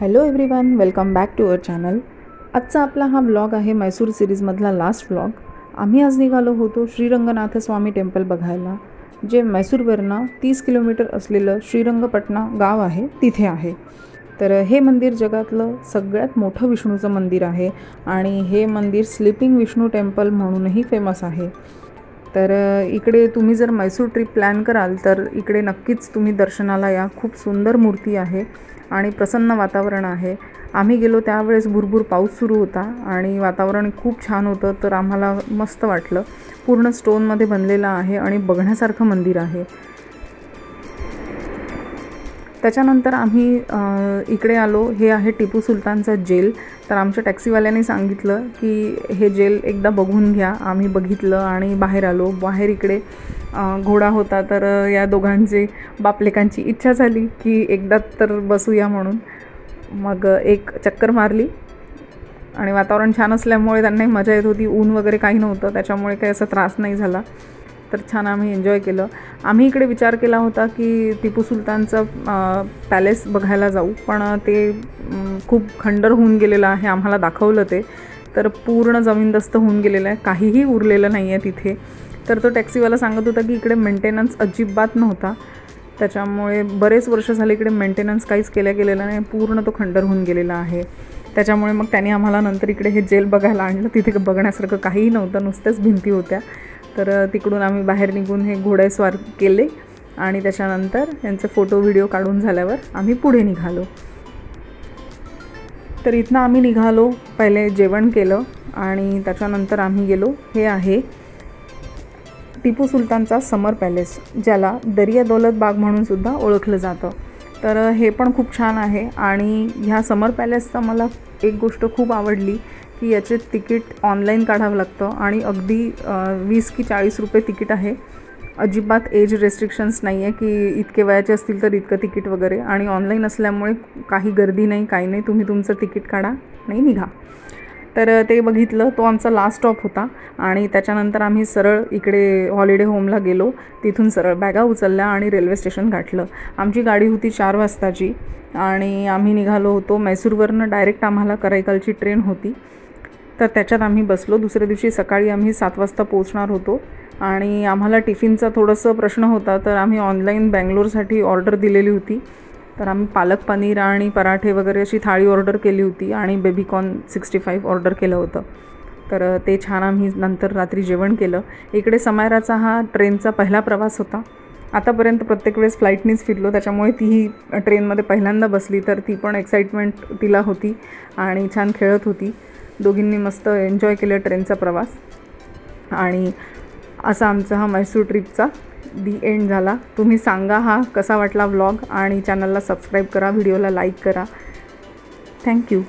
Hello everyone, welcome back to our channel. आजचा आपला हा व्लॉग आहे मैसूर सिरीजमधला लास्ट व्लॉग। आम्ही आज निघालो होतो श्रीरंगनाथ स्वामी टेम्पल बघायला, जे मैसूरवरनं 30 किलोमीटर असलेलं श्रीरंगपटना गाव आहे तिथे आहे। तर हे मंदिर जगातलं सगळ्यात मोठं विष्णूचं मंदिर आहे आणि हे मंदिर स्लीपिंग विष्णू टेम्पल म्हणूनही फेमस आहे। तर इकडे तुम्ही जर मैसूर ट्रिप प्लॅन कराल तर इकडे नक्कीच तुम्ही दर्शनाला या। खूप सुंदर मूर्ती आहे आणि प्रसन्न वातावरण आहे। आम्ही गेलो त्यावेळेस भुरभुर पाऊस सुरू होता आणि वातावरण खूप छान होतं, तर आम्हाला मस्त वाटलं। पूर्ण स्टोनमध्ये बनलेलं आहे आणि बघण्यासारखं मंदिर आहे। त्याच्यानंतर आम्ही इकडे आलो। हे आहे टिपू सुलतानचा जेल। तर आमच्या टॅक्सीवाल्याने सांगितलं की हे जेल एकदा बघून घ्या। आम्ही बघितलं आणि बाहेर आलो। बाहेर इकडे घोडा होता, तर या दोघांची बापलेकांची इच्छा झाली की एकदा तर बसूया म्हणून। मग एक चक्कर मारली आणि वातावरण छान असल्यामुळे त्यांनाही मजा येत होती। ऊन वगैरे काही नव्हतं, त्याच्यामुळे काही असा त्रास नाही झाला। तर छान आम्ही एन्जॉय केलं। आम्ही इकडे विचार केला होता की टिपू सुलतानचं पॅलेस बघायला जाऊ, पण ते खूप खंडर होऊन गेलेलं आहे। आम्हाला दाखवलं ते, तर पूर्ण जमीनदस्त होऊन गेलेलं आहे, काहीही उरलेलं नाही आहे तिथे। तर तो टॅक्सीवाला सांगत होता की इकडे मेंटेनन्स अजिबात नव्हता, त्याच्यामुळे बरेच वर्ष झाले इकडे मेंटेनन्स काहीच गेलेलं नाही, पूर्ण तो खंडर होऊन गेलेला आहे। त्याच्यामुळे मग त्याने आम्हाला नंतर इकडे हे जेल बघायला आणलं। तिथे बघण्यासारखं काहीही नव्हतं, नुसत्याच भिंती होत्या। तर तिकडून आम्ही बाहेर निघून हे घोडेस्वार केले आणि त्याच्यानंतर यांचे फोटो व्हिडिओ काढून झाल्यावर आम्ही पुढे निघालो। तर इथनं आम्ही निघालो, पहिले जेवण केलं आणि त्याच्यानंतर आम्ही गेलो। हे आहे टिपू सुलतानचा समर पॅलेस, ज्याला दरिया दौलत बाग म्हणून सुद्धा ओळखलं जातं। तर हे पण खूप छान आहे आणि ह्या समर पॅलेसचा मला एक गोष्ट खूप आवडली की याचे तिकीट ऑनलाईन काढावं लागतं आणि अगदी 20 की 40 रुपये तिकीट आहे। अजिबात एज रेस्ट्रिक्शन्स नाही आहे की इतके वयाचे असतील तर इतकं तिकीट वगैरे, आणि ऑनलाईन असल्यामुळे काही गर्दी नाही, काही नाही, तुम्ही तुमचं तिकीट काढा आणि निघा। तर ते बघितलं, तो आमचा लास्ट स्टॉप होता आणि त्याच्यानंतर आम्ही सरळ इकडे हॉलिडे होमला गेलो। तिथून सरळ बॅगा उचलल्या आणि रेल्वे स्टेशन गाठलं। आमची गाडी होती 4 वाजताची आणि आम्ही निघालो होतो मैसूरवरनं डायरेक्ट आम्हाला कराईकलची ट्रेन होती, तर त्याच्यात आम्ही बसलो। दुसऱ्या दिवशी सकाळी आम्ही 7 वाजता पोहोचणार होतो आणि आम्हाला टिफिनचा थोडंसं प्रश्न होता, तर आम्ही ऑनलाईन बँगलोरसाठी ऑर्डर दिलेली होती। तर आम्ही पालक पनीर आणि पराठे वगैरे अशी थाळी ऑर्डर केली होती आणि बेबीकॉर्न 65 ऑर्डर केलं होतं। तर ते छान आम्ही नंतर रात्री जेवण केलं। इकडे समायराचा हा ट्रेनचा पहिला प्रवास होता। आतापर्यंत प्रत्येक वेळेस फ्लाईटनीच फिरलो, त्याच्यामुळे तीही ट्रेनमध्ये पहिल्यांदा बसली, तर ती पण एक्साइटमेंट तिला होती आणि छान खेळत होती। दोघींनी मस्त एन्जॉय केलं ट्रेनचा प्रवास आणि असा आमचा हा मैसूर ट्रिपचा दी एंड झाला। तुम्ही सांगा हा कसा वाटला व्लॉग आणि चॅनलला सबस्क्राईब करा, व्हिडिओला लाईक करा। थँक्यू।